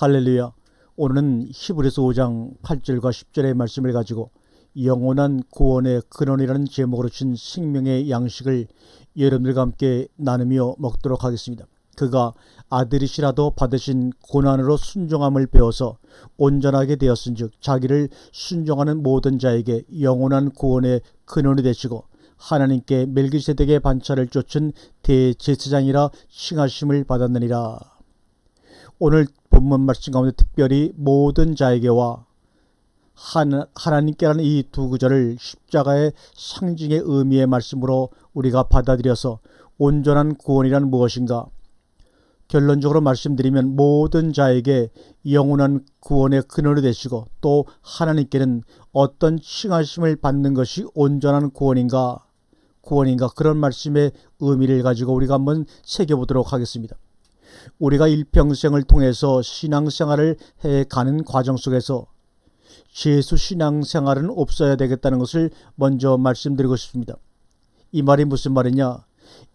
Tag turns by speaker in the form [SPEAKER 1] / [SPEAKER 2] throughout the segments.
[SPEAKER 1] 할렐루야. 오늘은 히브리서 5장 8절과 10절의 말씀을 가지고 영원한 구원의 근원이라는 제목으로 친 생명의 양식을 여러분들과 함께 나누며 먹도록 하겠습니다. 그가 아들이시라도 받으신 고난으로 순종함을 배워서 온전하게 되었은즉 자기를 순종하는 모든 자에게 영원한 구원의 근원이 되시고 하나님께 멜기세덱의 반차를 쫓은 대제사장이라 칭하심을 받았느니라. 오늘 본문 말씀 가운데 특별히 모든 자에게와 하나님께라는 이 두 구절을 십자가의 상징의 의미의 말씀으로 우리가 받아들여서 온전한 구원이란 무엇인가? 결론적으로 말씀드리면 모든 자에게 영원한 구원의 근원이 되시고 또 하나님께는 어떤 칭하심을 받는 것이 온전한 구원인가 그런 말씀의 의미를 가지고 우리가 한번 새겨보도록 하겠습니다. 우리가 일평생을 통해서 신앙생활을 해가는 과정 속에서 죄수 신앙생활은 없어야 되겠다는 것을 먼저 말씀드리고 싶습니다. 이 말이 무슨 말이냐?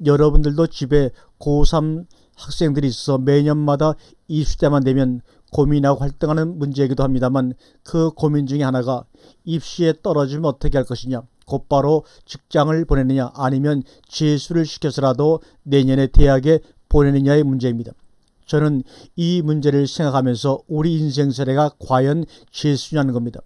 [SPEAKER 1] 여러분들도 집에 고3 학생들이 있어서 매년마다 입시때만 되면 고민하고 활동하는 문제이기도 합니다만 그 고민 중에 하나가 입시에 떨어지면 어떻게 할 것이냐, 곧바로 직장을 보내느냐 아니면 재수를 시켜서라도 내년에 대학에 보내느냐의 문제입니다. 저는 이 문제를 생각하면서 우리 인생사례가 과연 재수냐는 겁니다.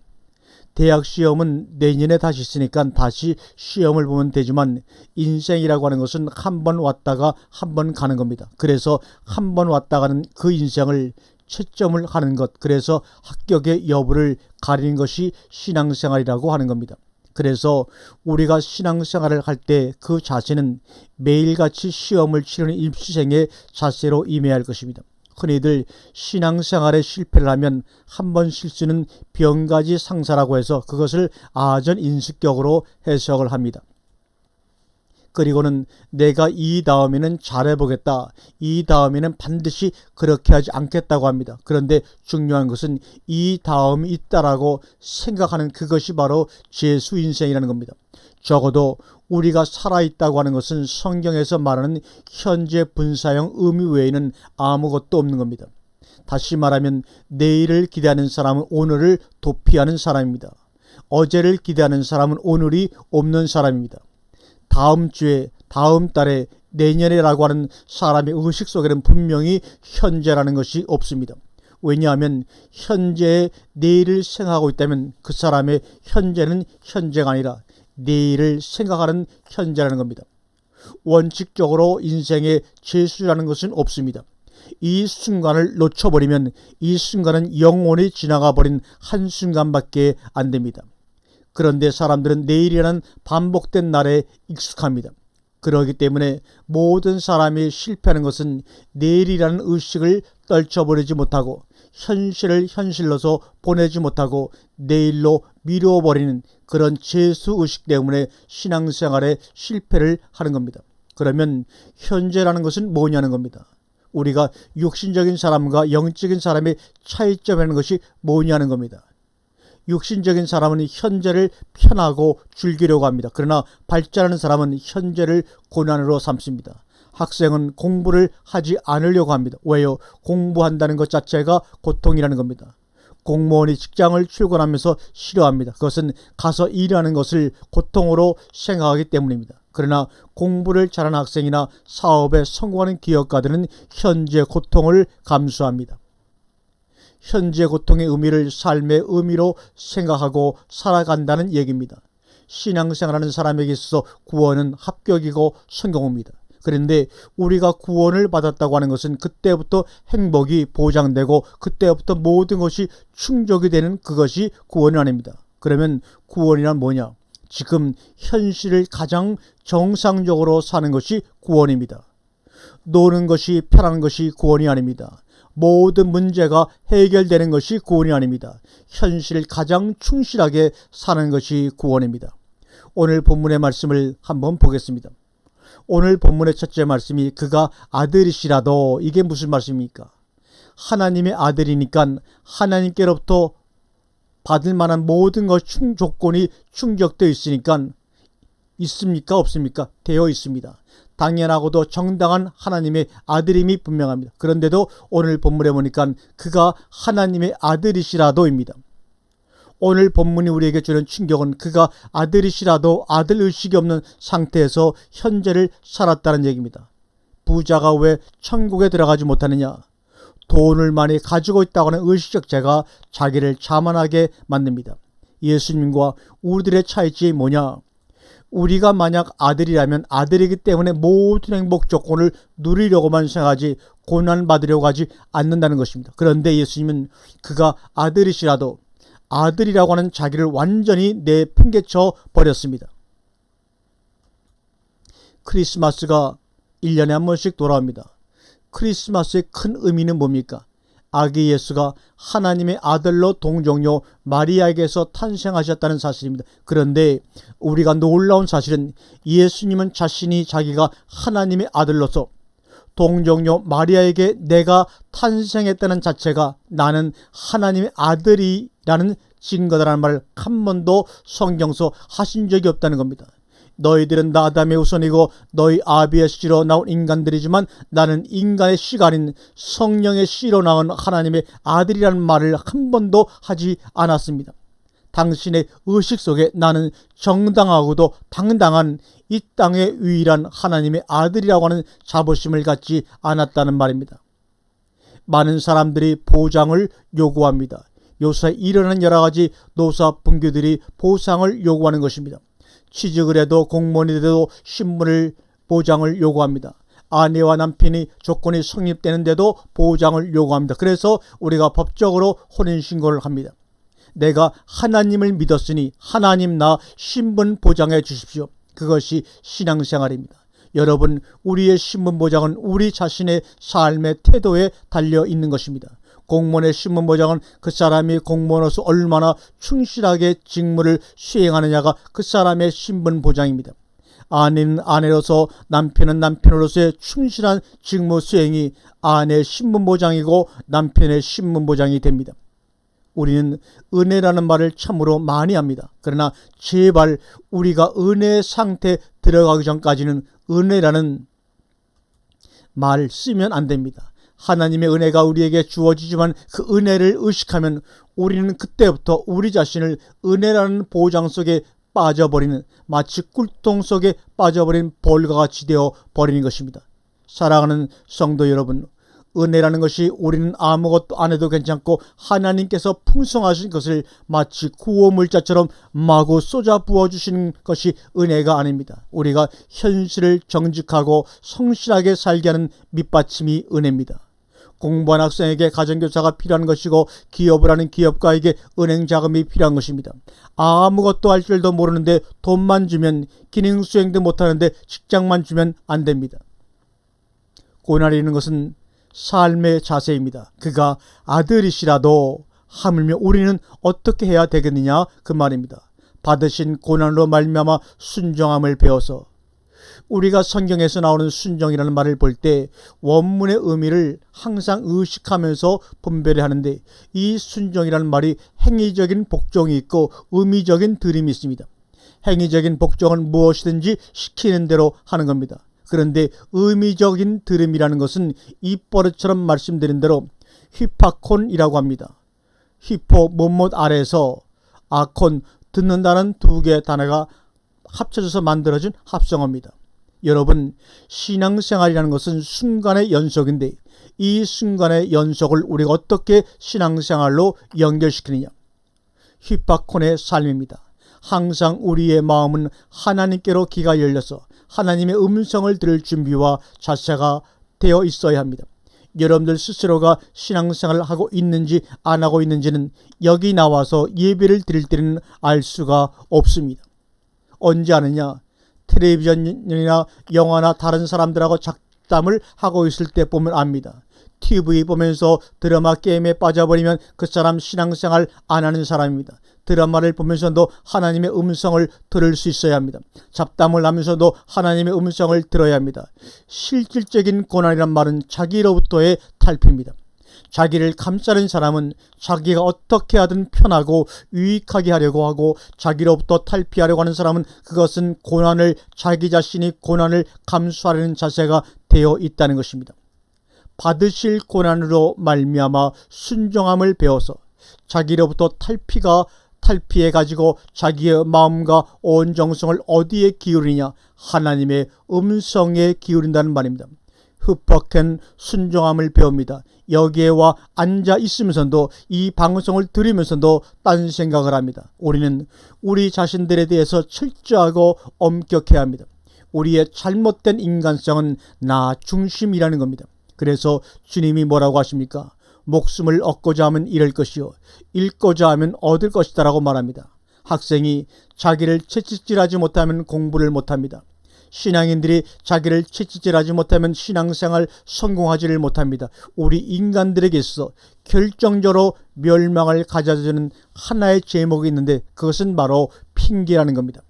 [SPEAKER 1] 대학 시험은 내년에 다시 있으니까 다시 시험을 보면 되지만 인생이라고 하는 것은 한 번 왔다가 한 번 가는 겁니다. 그래서 한 번 왔다 가는 그 인생을 채점을 하는 것, 그래서 합격의 여부를 가리는 것이 신앙생활이라고 하는 겁니다. 그래서 우리가 신앙생활을 할 때 그 자세는 매일같이 시험을 치르는 입시생의 자세로 임해야 할 것입니다. 흔히들 신앙생활에 실패를 하면 한 번 실수는 병가지 상사라고 해서 그것을 아전인수격으로 해석을 합니다. 그리고는 내가 이 다음에는 잘해보겠다, 이 다음에는 반드시 그렇게 하지 않겠다고 합니다. 그런데 중요한 것은 이 다음이 있다라고 생각하는 그것이 바로 재수인생이라는 겁니다. 적어도 우리가 살아있다고 하는 것은 성경에서 말하는 현재 분사형 의미 외에는 아무것도 없는 겁니다. 다시 말하면 내일을 기대하는 사람은 오늘을 도피하는 사람입니다. 어제를 기대하는 사람은 오늘이 없는 사람입니다. 다음 주에, 다음 달에, 내년에라고 하는 사람의 의식 속에는 분명히 현재라는 것이 없습니다. 왜냐하면 현재의 내일을 생각하고 있다면 그 사람의 현재는 현재가 아니라 내일을 생각하는 현재라는 겁니다. 원칙적으로 인생에 재수라는 것은 없습니다. 이 순간을 놓쳐버리면 이 순간은 영원히 지나가 버린 한순간밖에 안 됩니다. 그런데 사람들은 내일이라는 반복된 날에 익숙합니다. 그렇기 때문에 모든 사람이 실패하는 것은 내일이라는 의식을 떨쳐버리지 못하고 현실을 현실로서 보내지 못하고 내일로 미뤄버리는 그런 재수의식 때문에 신앙생활에 실패를 하는 겁니다. 그러면 현재라는 것은 뭐냐는 겁니다. 우리가 육신적인 사람과 영적인 사람의 차이점이라는 것이 뭐냐는 겁니다. 육신적인 사람은 현재를 편하고 즐기려고 합니다. 그러나 발전하는 사람은 현재를 고난으로 삼습니다. 학생은 공부를 하지 않으려고 합니다. 왜요? 공부한다는 것 자체가 고통이라는 겁니다. 공무원이 직장을 출근하면서 싫어합니다. 그것은 가서 일하는 것을 고통으로 생각하기 때문입니다. 그러나 공부를 잘하는 학생이나 사업에 성공하는 기업가들은 현재 고통을 감수합니다. 현재 고통의 의미를 삶의 의미로 생각하고 살아간다는 얘기입니다. 신앙생활하는 사람에게 있어서 구원은 합격이고 성공입니다. 그런데 우리가 구원을 받았다고 하는 것은 그때부터 행복이 보장되고 그때부터 모든 것이 충족이 되는 그것이 구원이 아닙니다. 그러면 구원이란 뭐냐? 지금 현실을 가장 정상적으로 사는 것이 구원입니다. 노는 것이 편한 것이 구원이 아닙니다. 모든 문제가 해결되는 것이 구원이 아닙니다. 현실을 가장 충실하게 사는 것이 구원입니다. 오늘 본문의 말씀을 한번 보겠습니다. 오늘 본문의 첫째 말씀이 그가 아들이시라도, 이게 무슨 말씀입니까? 하나님의 아들이니까 하나님께로부터 받을 만한 모든 것 조건이 충족되어 있으니까 있습니까? 없습니까? 되어 있습니다. 당연하고도 정당한 하나님의 아들임이 분명합니다. 그런데도 오늘 본문에 보니까 그가 하나님의 아들이시라도입니다. 오늘 본문이 우리에게 주는 충격은 그가 아들이시라도 아들의식이 없는 상태에서 현재를 살았다는 얘기입니다. 부자가 왜 천국에 들어가지 못하느냐? 돈을 많이 가지고 있다고 하는 의식적 죄가 자기를 자만하게 만듭니다. 예수님과 우리들의 차이점이 뭐냐? 우리가 만약 아들이라면 아들이기 때문에 모든 행복 조건을 누리려고만 생각하지 고난받으려고 하지 않는다는 것입니다. 그런데 예수님은 그가 아들이시라도 아들이라고 하는 자기를 완전히 내팽개쳐 버렸습니다. 크리스마스가 1년에 한 번씩 돌아옵니다. 크리스마스의 큰 의미는 뭡니까? 아기 예수가 하나님의 아들로 동정녀 마리아에게서 탄생하셨다는 사실입니다. 그런데 우리가 놀라운 사실은 예수님은 자신이 자기가 하나님의 아들로서 동정녀 마리아에게 내가 탄생했다는 자체가 나는 하나님의 아들이라는 증거다라는 말을 한 번도 성경서 하신 적이 없다는 겁니다. 너희들은 다 아담의 후손이고 너희 아비의 씨로 나온 인간들이지만 나는 인간의 씨가 아닌 성령의 씨로 나온 하나님의 아들이라는 말을 한 번도 하지 않았습니다. 당신의 의식 속에 나는 정당하고도 당당한 이 땅의 유일한 하나님의 아들이라고 하는 자부심을 갖지 않았다는 말입니다. 많은 사람들이 보장을 요구합니다. 요새 일어나는 여러 가지 노사 분규들이 보상을 요구하는 것입니다. 취직을 해도 공무원이 돼도 신분을 보장을 요구합니다. 아내와 남편이 조건이 성립되는데도 보장을 요구합니다. 그래서 우리가 법적으로 혼인신고를 합니다. 내가 하나님을 믿었으니 하나님 나 신분 보장해 주십시오. 그것이 신앙생활입니다. 여러분, 우리의 신분 보장은 우리 자신의 삶의 태도에 달려 있는 것입니다. 공무원의 신분 보장은 그 사람이 공무원으로서 얼마나 충실하게 직무를 수행하느냐가 그 사람의 신분 보장입니다. 아내는 아내로서 남편은 남편으로서의 충실한 직무 수행이 아내의 신분 보장이고 남편의 신분 보장이 됩니다. 우리는 은혜라는 말을 참으로 많이 합니다. 그러나 제발 우리가 은혜의 상태에 들어가기 전까지는 은혜라는 말 쓰면 안 됩니다. 하나님의 은혜가 우리에게 주어지지만 그 은혜를 의식하면 우리는 그때부터 우리 자신을 은혜라는 보장 속에 빠져버리는, 마치 꿀통 속에 빠져버린 볼과 같이 되어 버리는 것입니다. 사랑하는 성도 여러분, 은혜라는 것이 우리는 아무것도 안 해도 괜찮고 하나님께서 풍성하신 것을 마치 구호물자처럼 마구 쏟아 부어주시는 것이 은혜가 아닙니다. 우리가 현실을 정직하고 성실하게 살게 하는 밑받침이 은혜입니다. 공부한 학생에게 가정교사가 필요한 것이고 기업을 하는 기업가에게 은행 자금이 필요한 것입니다. 아무것도 할 줄도 모르는데 돈만 주면 기능 수행도 못하는데 직장만 주면 안 됩니다. 고난이 있는 것은 삶의 자세입니다. 그가 아들이시라도 하물며 우리는 어떻게 해야 되겠느냐 그 말입니다. 받으신 고난으로 말미암아 순종함을 배워서, 우리가 성경에서 나오는 순종이라는 말을 볼 때 원문의 의미를 항상 의식하면서 분별해야 하는데, 이 순종이라는 말이 행위적인 복종이 있고 의미적인 들임이 있습니다. 행위적인 복종은 무엇이든지 시키는 대로 하는 겁니다. 그런데 의미적인 들음이라는 것은 입버릇처럼 말씀드린 대로 휘파콘이라고 합니다. 휘포 못못 아래에서 아콘 듣는다는 두 개의 단어가 합쳐져서 만들어진 합성어입니다. 여러분, 신앙생활이라는 것은 순간의 연속인데 이 순간의 연속을 우리가 어떻게 신앙생활로 연결시키느냐, 휘파콘의 삶입니다. 항상 우리의 마음은 하나님께로 귀가 열려서 하나님의 음성을 들을 준비와 자세가 되어 있어야 합니다. 여러분들 스스로가 신앙생활을 하고 있는지 안 하고 있는지는 여기 나와서 예배를 드릴 때는 알 수가 없습니다. 언제 아느냐? 텔레비전이나 영화나 다른 사람들하고 잡담을 하고 있을 때 보면 압니다. TV 보면서 드라마 게임에 빠져버리면 그 사람 신앙생활 안 하는 사람입니다. 드라마를 보면서도 하나님의 음성을 들을 수 있어야 합니다. 잡담을 하면서도 하나님의 음성을 들어야 합니다. 실질적인 고난이란 말은 자기로부터의 탈피입니다. 자기를 감싸는 사람은 자기가 어떻게 하든 편하고 유익하게 하려고 하고, 자기로부터 탈피하려고 하는 사람은 그것은 자기 자신이 고난을 감수하려는 자세가 되어 있다는 것입니다. 받으실 고난으로 말미암아 순종함을 배워서 자기로부터 탈피해 가지고 자기의 마음과 온 정성을 어디에 기울이냐? 하나님의 음성에 기울인다는 말입니다. 흡박한 순종함을 배웁니다. 여기에 와 앉아 있으면서도, 이 방송을 들으면서도 딴 생각을 합니다. 우리는 우리 자신들에 대해서 철저하고 엄격해야 합니다. 우리의 잘못된 인간성은 나 중심이라는 겁니다. 그래서 주님이 뭐라고 하십니까? 목숨을 얻고자 하면 잃을 것이요 잃고자 하면 얻을 것이다 라고 말합니다. 학생이 자기를 채찍질하지 못하면 공부를 못합니다. 신앙인들이 자기를 채찍질하지 못하면 신앙생활 성공하지를 못합니다. 우리 인간들에게 있어 결정적으로 멸망을 가져다주는 하나의 제목이 있는데, 그것은 바로 핑계라는 겁니다.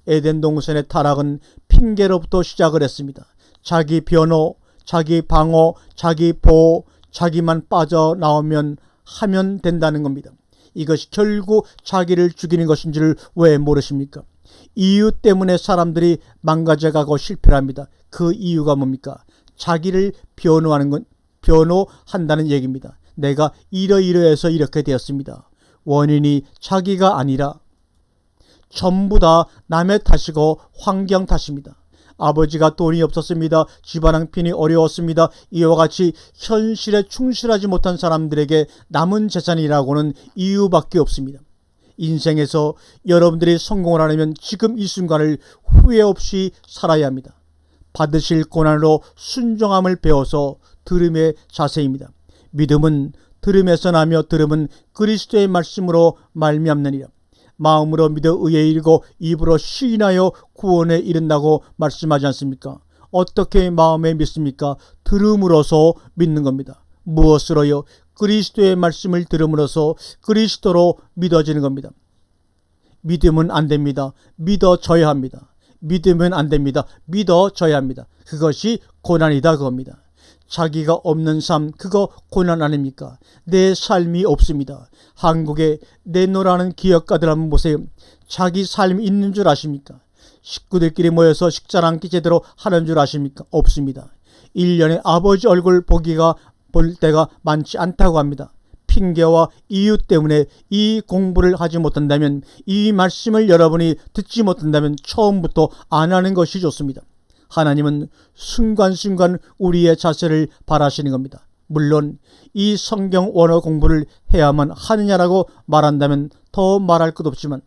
[SPEAKER 1] 에덴 동산의 타락은 핑계로부터 시작을 했습니다. 자기 변호, 자기 방어, 자기 보호, 자기만 빠져나오면 하면 된다는 겁니다. 이것이 결국 자기를 죽이는 것인 줄 왜 모르십니까? 이유 때문에 사람들이 망가져가고 실패합니다. 그 이유가 뭡니까? 자기를 변호한다는 얘기입니다. 내가 이러이러해서 이렇게 되었습니다. 원인이 자기가 아니라 전부 다 남의 탓이고 환경 탓입니다. 아버지가 돈이 없었습니다. 집안 형편이 어려웠습니다. 이와 같이 현실에 충실하지 못한 사람들에게 남은 재산이라고는 이유밖에 없습니다. 인생에서 여러분들이 성공을 하려면 지금 이 순간을 후회 없이 살아야 합니다. 받으실 고난으로 순종함을 배워서 들음의 자세입니다. 믿음은 들음에서 나며 들음은 그리스도의 말씀으로 말미암느니라. 마음으로 믿어 의에 이르고 입으로 시인하여 구원에 이른다고 말씀하지 않습니까? 어떻게 마음에 믿습니까? 들음으로서 믿는 겁니다. 무엇으로요? 그리스도의 말씀을 들음으로써 그리스도로 믿어지는 겁니다. 믿으면 안 됩니다. 믿어져야 합니다. 믿으면 안 됩니다. 믿어져야 합니다. 그것이 고난이다 그겁니다. 자기가 없는 삶, 그거 고난 아닙니까? 내 삶이 없습니다. 한국에 내노라는 기업가들 한번 보세요. 자기 삶이 있는 줄 아십니까? 식구들끼리 모여서 식사 한 끼 제대로 하는 줄 아십니까? 없습니다. 1년에 아버지 얼굴 볼 때가 많지 않다고 합니다. 핑계와 이유 때문에 이 공부를 하지 못한다면, 이 말씀을 여러분이 듣지 못한다면 처음부터 안 하는 것이 좋습니다. 하나님은 순간순간 우리의 자세를 바라시는 겁니다. 물론 이 성경 원어 공부를 해야만 하느냐라고 말한다면 더 말할 것 없지만,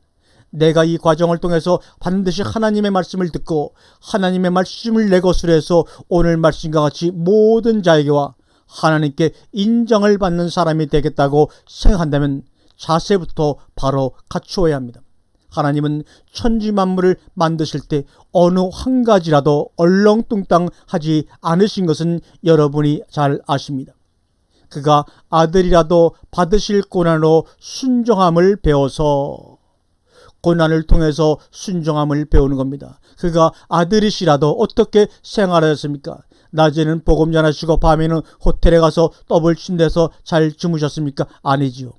[SPEAKER 1] 내가 이 과정을 통해서 반드시 하나님의 말씀을 듣고 하나님의 말씀을 내 것으로 해서 오늘 말씀과 같이 모든 자에게와 하나님께 인정을 받는 사람이 되겠다고 생각한다면 자세부터 바로 갖추어야 합니다. 하나님은 천지 만물을 만드실 때 어느 한 가지라도 얼렁뚱땅 하지 않으신 것은 여러분이 잘 아십니다. 그가 아들이라도 받으실 고난으로 순종함을 배워서, 고난을 통해서 순종함을 배우는 겁니다. 그가 아들이시라도 어떻게 생활하셨습니까? 낮에는 복음 전하시고 밤에는 호텔에 가서 더블 침대에서 잘 주무셨습니까? 아니지요.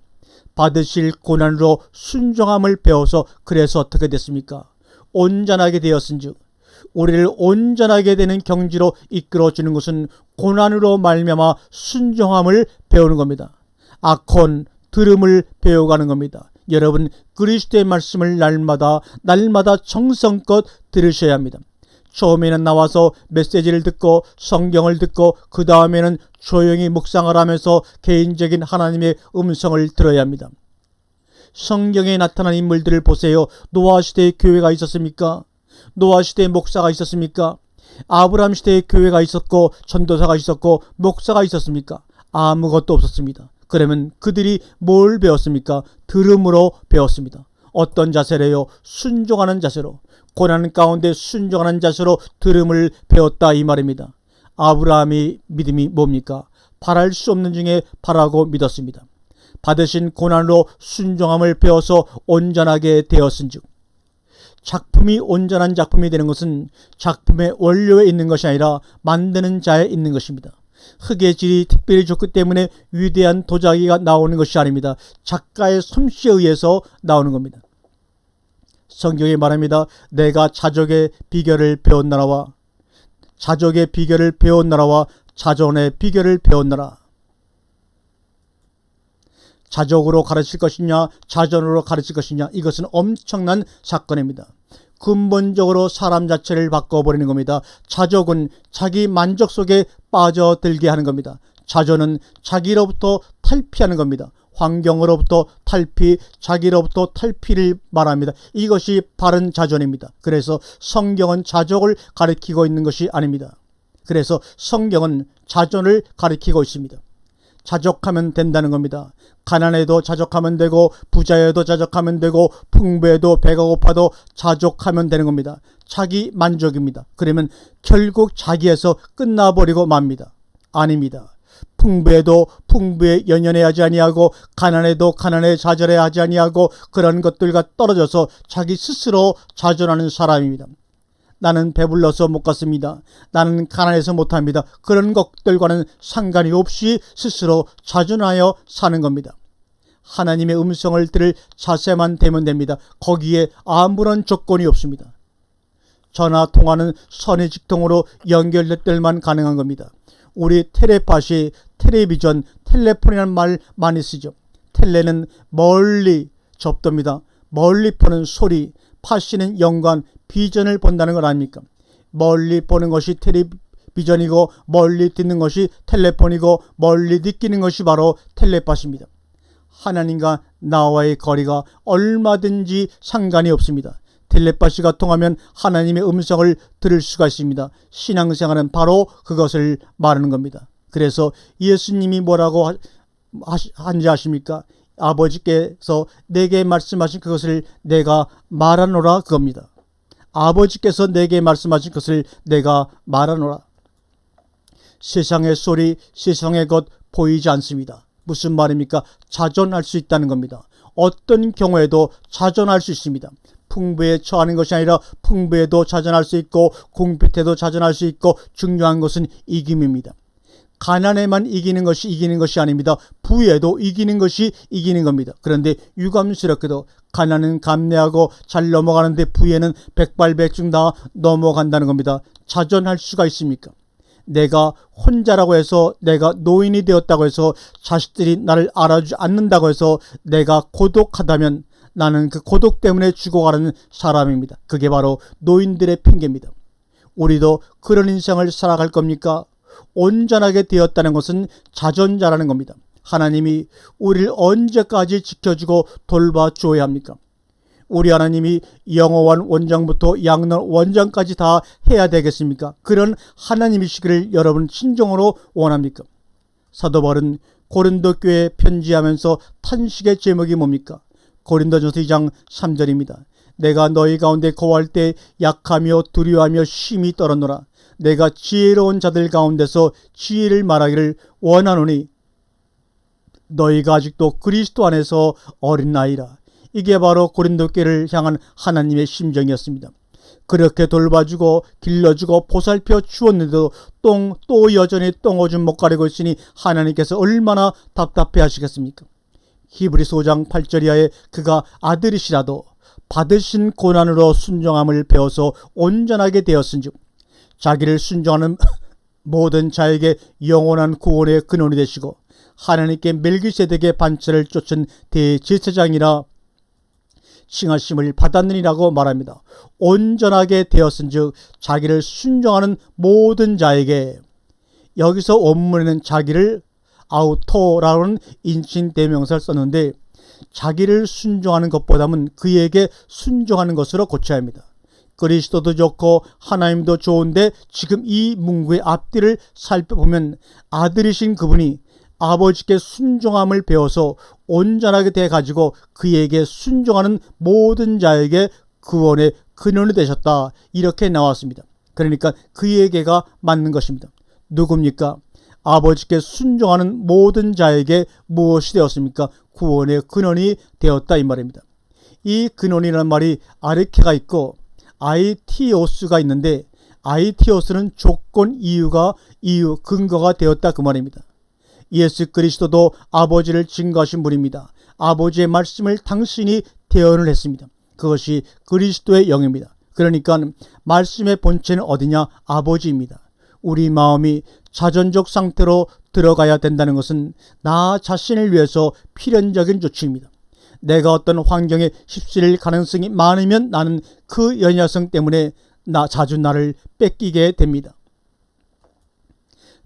[SPEAKER 1] 받으실 고난으로 순종함을 배워서, 그래서 어떻게 됐습니까? 온전하게 되었은즉, 우리를 온전하게 되는 경지로 이끌어주는 것은 고난으로 말미암아 순종함을 배우는 겁니다. 아콘, 들음을 배워가는 겁니다. 여러분, 그리스도의 말씀을 날마다 정성껏 들으셔야 합니다. 처음에는 나와서 메시지를 듣고 성경을 듣고 그 다음에는 조용히 묵상을 하면서 개인적인 하나님의 음성을 들어야 합니다. 성경에 나타난 인물들을 보세요. 노아 시대에 교회가 있었습니까? 노아 시대에 목사가 있었습니까? 아브라함 시대에 교회가 있었고 전도사가 있었고 목사가 있었습니까? 아무것도 없었습니다. 그러면 그들이 뭘 배웠습니까? 들음으로 배웠습니다. 어떤 자세래요? 순종하는 자세로, 고난 가운데 순종하는 자세로 들음을 배웠다 이 말입니다. 아브라함의 믿음이 뭡니까? 바랄 수 없는 중에 바라고 믿었습니다. 받으신 고난으로 순종함을 배워서 온전하게 되었은즉, 작품이 온전한 작품이 되는 것은 작품의 원료에 있는 것이 아니라 만드는 자에 있는 것입니다. 흙의 질이 특별히 좋기 때문에 위대한 도자기가 나오는 것이 아닙니다. 작가의 솜씨에 의해서 나오는 겁니다. 성경이 말합니다. 내가 자족의 비결을 배웠나라와 자족의 비결을 배웠나라와 자존의 비결을 배웠나라. 자족으로 가르칠 것이냐 자존으로 가르칠 것이냐, 이것은 엄청난 사건입니다. 근본적으로 사람 자체를 바꿔버리는 겁니다. 자족은 자기 만족 속에 빠져들게 하는 겁니다. 자존은 자기로부터 탈피하는 겁니다. 환경으로부터 탈피, 자기로부터 탈피를 말합니다. 이것이 바른 자존입니다. 그래서 성경은 자족을 가리키고 있는 것이 아닙니다. 그래서 성경은 자존을 가리키고 있습니다. 자족하면 된다는 겁니다. 가난해도 자족하면 되고, 부자여도 자족하면 되고, 풍부해도 배가 고파도 자족하면 되는 겁니다. 자기 만족입니다. 그러면 결국 자기에서 끝나버리고 맙니다. 아닙니다. 풍부해도 풍부에 연연해 하지 아니하고, 가난해도 가난에 좌절해 하지 아니하고, 그런 것들과 떨어져서 자기 스스로 자존하는 사람입니다. 나는 배불러서 못 갔습니다. 나는 가난해서 못합니다. 그런 것들과는 상관이 없이 스스로 자존하여 사는 겁니다. 하나님의 음성을 들을 자세만 되면 됩니다. 거기에 아무런 조건이 없습니다. 전화 통화는 선의 직통으로 연결될 때만 가능한 겁니다. 우리 텔레파시, 텔레비전, 텔레폰이라는 말 많이 쓰죠. 텔레는 멀리 접도입니다. 멀리 보는 소리, 파시는 연관, 비전을 본다는 것 아닙니까? 멀리 보는 것이 텔레비전이고, 멀리 듣는 것이 텔레폰이고, 멀리 느끼는 것이 바로 텔레파시입니다. 하나님과 나와의 거리가 얼마든지 상관이 없습니다. 텔레파시가 통하면 하나님의 음성을 들을 수가 있습니다. 신앙생활은 바로 그것을 말하는 겁니다. 그래서 예수님이 뭐라고 한지 아십니까? 아버지께서 내게 말씀하신 그것을 내가 말하노라, 그겁니다. 아버지께서 내게 말씀하신 것을 내가 말하노라. 세상의 소리, 세상의 것 보이지 않습니다. 무슨 말입니까? 자존할 수 있다는 겁니다. 어떤 경우에도 자존할 수 있습니다. 풍부에 처하는 것이 아니라 풍부에도 자존할 수 있고, 궁핍에도 자존할 수 있고, 중요한 것은 이김입니다. 가난에만 이기는 것이 아닙니다. 부에도 이기는 것이 이기는 겁니다. 그런데 유감스럽게도 가난은 감내하고 잘 넘어가는데 부에는 백발백중 다 넘어간다는 겁니다. 자존할 수가 있습니까? 내가 혼자라고 해서, 내가 노인이 되었다고 해서, 자식들이 나를 알아주지 않는다고 해서 내가 고독하다면 나는 그 고독 때문에 죽어가는 사람입니다. 그게 바로 노인들의 핑계입니다. 우리도 그런 인생을 살아갈 겁니까? 온전하게 되었다는 것은 자존자라는 겁니다. 하나님이 우리를 언제까지 지켜주고 돌봐주어야 합니까? 우리 하나님이 영어원 원장부터 양론 원장까지 다 해야 되겠습니까? 그런 하나님이시기를 여러분 진정으로 원합니까? 사도 바울은 고린도 교회에 편지하면서 탄식의 제목이 뭡니까? 고린도전서 2장 3절입니다. 내가 너희 가운데 거할 때 약하며 두려워하며 심히 떨었노라. 내가 지혜로운 자들 가운데서 지혜를 말하기를 원하노니 너희가 아직도 그리스도 안에서 어린 나이라. 이게 바로 고린도 교회를 향한 하나님의 심정이었습니다. 그렇게 돌봐주고 길러주고 보살펴 주었는데도 또 여전히 똥오줌 못 가리고 있으니 하나님께서 얼마나 답답해 하시겠습니까? 히브리서 5장 8절 이하에 그가 아들이시라도 받으신 고난으로 순종함을 배워서 온전하게 되었은즉 자기를 순종하는 모든 자에게 영원한 구원의 근원이 되시고 하나님께 멜기세덱의 반차를 쫓은 대제사장이라 칭하심을 받았느니라고 말합니다. 온전하게 되었은즉 자기를 순종하는 모든 자에게, 여기서 원문에는 자기를 아우토라는 인칭 대명사를 썼는데 자기를 순종하는 것보다는 그에게 순종하는 것으로 고쳐야 합니다. 그리스도도 좋고 하나님도 좋은데 지금 이 문구의 앞뒤를 살펴보면 아들이신 그분이 아버지께 순종함을 배워서 온전하게 돼가지고 그에게 순종하는 모든 자에게 구원의 근원이 되셨다, 이렇게 나왔습니다. 그러니까 그에게가 맞는 것입니다. 누굽니까? 아버지께 순종하는 모든 자에게 무엇이 되었습니까? 구원의 근원이 되었다, 이 말입니다. 이 근원이라는 말이 아르케가 있고 아이티오스가 있는데, 아이티오스는 조건, 근거가 되었다 그 말입니다. 예수 그리스도도 아버지를 증거하신 분입니다. 아버지의 말씀을 당신이 대언을 했습니다. 그것이 그리스도의 영입니다. 그러니까 말씀의 본체는 어디냐? 아버지입니다. 우리 마음이 자존적 상태로 들어가야 된다는 것은 나 자신을 위해서 필연적인 조치입니다. 내가 어떤 환경에 휩쓸릴 가능성이 많으면 나는 그 연약성 때문에 자주 나를 뺏기게 됩니다.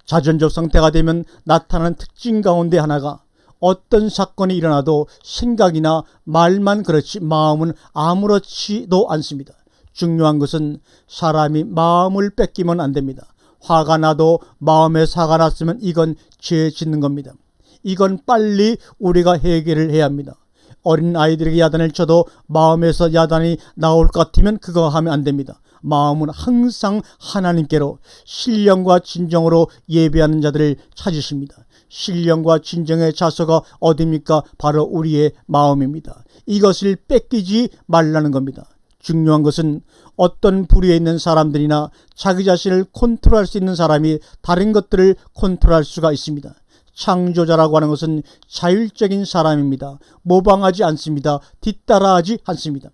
[SPEAKER 1] 자존적 상태가 되면 나타나는 특징 가운데 하나가 어떤 사건이 일어나도 생각이나 말만 그렇지 마음은 아무렇지도 않습니다. 중요한 것은 사람이 마음을 뺏기면 안 됩니다. 화가 나도 마음에 사가 났으면 이건 죄 짓는 겁니다. 이건 빨리 우리가 해결을 해야 합니다. 어린 아이들에게 야단을 쳐도 마음에서 야단이 나올 것 같으면 그거 하면 안 됩니다. 마음은 항상 하나님께로 신령과 진정으로 예배하는 자들을 찾으십니다. 신령과 진정의 자소가 어디입니까? 바로 우리의 마음입니다. 이것을 뺏기지 말라는 겁니다. 중요한 것은 어떤 부류에 있는 사람들이나 자기 자신을 컨트롤할 수 있는 사람이 다른 것들을 컨트롤할 수가 있습니다. 창조자라고 하는 것은 자율적인 사람입니다. 모방하지 않습니다. 뒤따라하지 않습니다.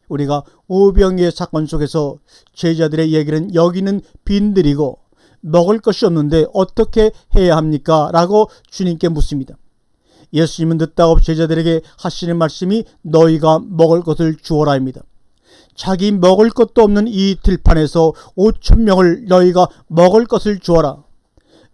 [SPEAKER 1] 우리가 오병이의 사건 속에서 제자들의 얘기는 여기는 빈들이고 먹을 것이 없는데 어떻게 해야 합니까? 라고 주님께 묻습니다. 예수님은 늦다고 제자들에게 하시는 말씀이 너희가 먹을 것을 주어라입니다. 자기 먹을 것도 없는 이 들판에서 5,000명을 너희가 먹을 것을 주어라.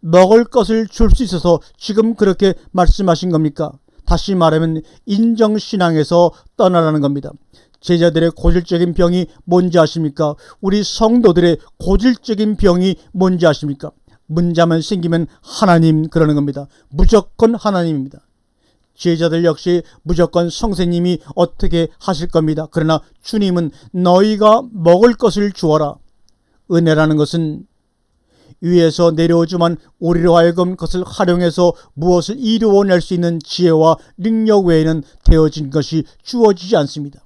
[SPEAKER 1] 먹을 것을 줄 수 있어서 지금 그렇게 말씀하신 겁니까? 다시 말하면 인정신앙에서 떠나라는 겁니다. 제자들의 고질적인 병이 뭔지 아십니까? 우리 성도들의 고질적인 병이 뭔지 아십니까? 문제만 생기면 하나님 그러는 겁니다. 무조건 하나님입니다. 제자들 역시 무조건 성세님이 어떻게 하실 겁니다. 그러나 주님은 너희가 먹을 것을 주어라. 은혜라는 것은 위에서 내려오지만 우리로 하여금 그것을 활용해서 무엇을 이루어낼 수 있는 지혜와 능력 외에는 되어진 것이 주어지지 않습니다.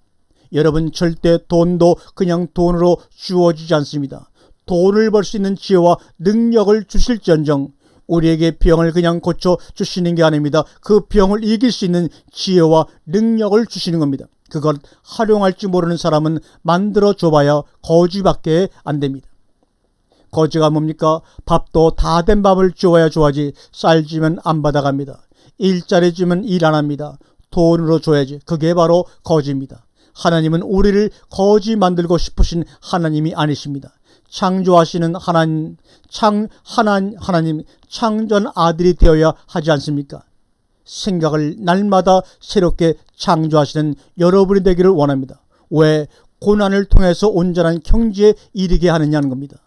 [SPEAKER 1] 여러분, 절대 돈도 그냥 돈으로 주어지지 않습니다. 돈을 벌 수 있는 지혜와 능력을 주실지언정 우리에게 병을 그냥 고쳐 주시는 게 아닙니다. 그 병을 이길 수 있는 지혜와 능력을 주시는 겁니다. 그걸 활용할 줄 모르는 사람은 만들어 줘봐야 거지밖에 안 됩니다. 거지가 뭡니까? 밥도 다 된 밥을 주어야 좋아하지 쌀 주면 안 받아갑니다. 일자리 주면 일 안 합니다. 돈으로 줘야지. 그게 바로 거지입니다. 하나님은 우리를 거지 만들고 싶으신 하나님이 아니십니다. 창조하시는 하나님, 창조한 아들이 되어야 하지 않습니까? 생각을 날마다 새롭게 창조하시는 여러분이 되기를 원합니다. 왜? 고난을 통해서 온전한 경지에 이르게 하느냐는 겁니다.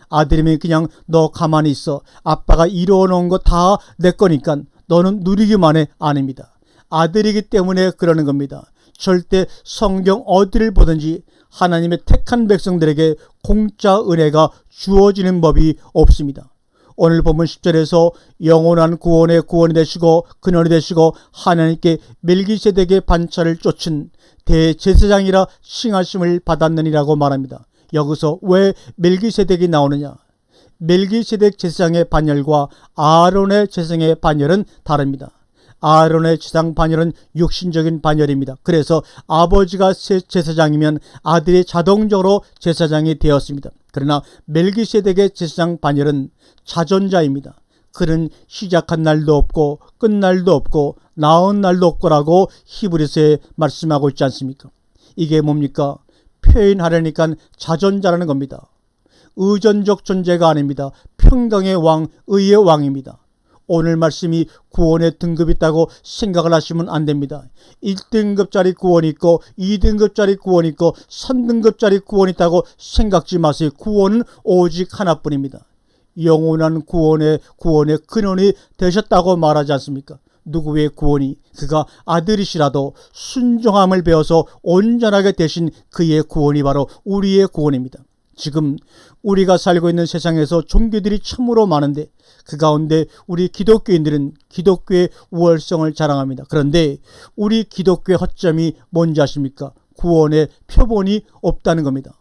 [SPEAKER 1] 아들이면 그냥 너 가만히 있어. 아빠가 이루어놓은 거 다 내 거니까 너는 누리기만 해. 아닙니다. 아들이기 때문에 그러는 겁니다. 절대 성경 어디를 보든지 하나님의 택한 백성들에게 공짜 은혜가 주어지는 법이 없습니다. 오늘 본문 10절에서 영원한 구원의 구원이 되시고 근원이 되시고 하나님께 멜기세덱의 반차를 쫓은 대제사장이라 칭하심을 받았느니라고 말합니다. 여기서 왜 멜기세덱이 나오느냐? 멜기세덱 제사장의 반열과 아론의 제사장의 반열은 다릅니다. 아론의 제사장 반열은 육신적인 반열입니다. 그래서 아버지가 제사장이면 아들이 자동적으로 제사장이 되었습니다. 그러나 멜기세덱의 제사장 반열은 자존자입니다. 그는 시작한 날도 없고 끝날도 없고 나온 날도 없고라고 히브리서에 말씀하고 있지 않습니까? 이게 뭡니까? 표현하려니까 자존자라는 겁니다. 의존적 존재가 아닙니다. 평강의 왕, 의의 왕입니다. 오늘 말씀이 구원의 등급이 있다고 생각을 하시면 안 됩니다. 1등급짜리 구원이 있고 2등급짜리 구원이 있고 3등급짜리 구원이 있다고 생각지 마세요. 구원은 오직 하나뿐입니다. 영원한 구원의 근원이 되셨다고 말하지 않습니까? 누구의 구원이? 그가 아들이시라도 순종함을 배워서 온전하게 되신 그의 구원이 바로 우리의 구원입니다. 지금 우리가 살고 있는 세상에서 종교들이 참으로 많은데 그 가운데 우리 기독교인들은 기독교의 우월성을 자랑합니다. 그런데 우리 기독교의 허점이 뭔지 아십니까? 구원의 표본이 없다는 겁니다.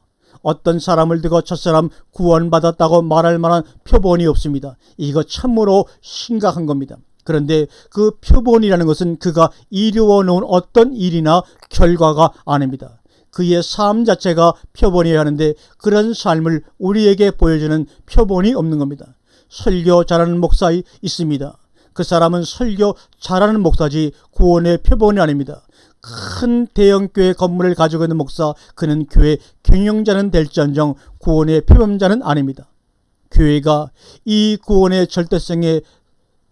[SPEAKER 1] 어떤 사람을 두고 저 사람 구원받았다고 말할 만한 표본이 없습니다. 이거 참으로 심각한 겁니다. 그런데 그 표본이라는 것은 그가 이루어 놓은 어떤 일이나 결과가 아닙니다. 그의 삶 자체가 표본이어야 하는데 그런 삶을 우리에게 보여주는 표본이 없는 겁니다. 설교 잘하는 목사 있습니다. 그 사람은 설교 잘하는 목사지 구원의 표본이 아닙니다. 큰 대형교회 건물을 가지고 있는 목사, 그는 교회 경영자는 될지언정 구원의 표범자는 아닙니다. 교회가 이 구원의 절대성에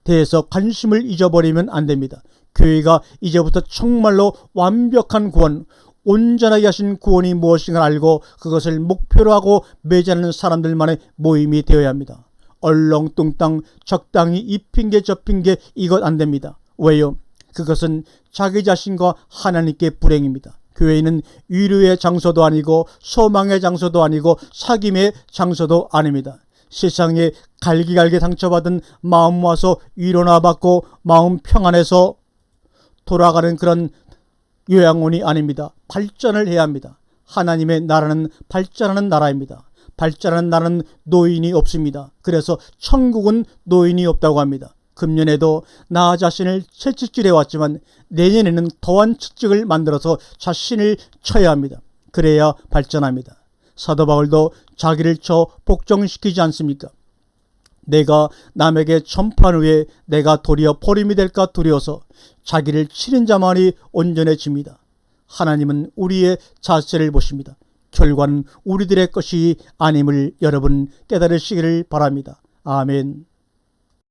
[SPEAKER 1] 대해서 관심을 잊어버리면 안 됩니다. 교회가 이제부터 정말로 완벽한 구원, 온전하게 하신 구원이 무엇인가 알고 그것을 목표로 하고 매진하는 사람들만의 모임이 되어야 합니다. 얼렁뚱땅 적당히 이 핑계 저 핑계 이것 안 됩니다. 왜요? 그것은 자기 자신과 하나님께 불행입니다. 교회는 위로의 장소도 아니고 소망의 장소도 아니고 사귐의 장소도 아닙니다. 세상에 갈기갈기 상처받은 마음 모아서 위로나 받고 마음 평안해서 돌아가는 그런 요양원이 아닙니다. 발전을 해야 합니다. 하나님의 나라는 발전하는 나라입니다. 발전하는 나라는 노인이 없습니다. 그래서 천국은 노인이 없다고 합니다. 금년에도 나 자신을 채찍질해 왔지만 내년에는 더한 채찍을 만들어서 자신을 쳐야 합니다. 그래야 발전합니다. 사도 바울도 자기를 쳐 복종시키지 않습니까? 내가 남에게 전파한 후에 내가 도리어 버림이 될까 두려워서 자기를 치는 자만이 온전해집니다. 하나님은 우리의 자세를 보십니다. 결과는 우리들의 것이 아님을 여러분 깨달으시기를 바랍니다. 아멘.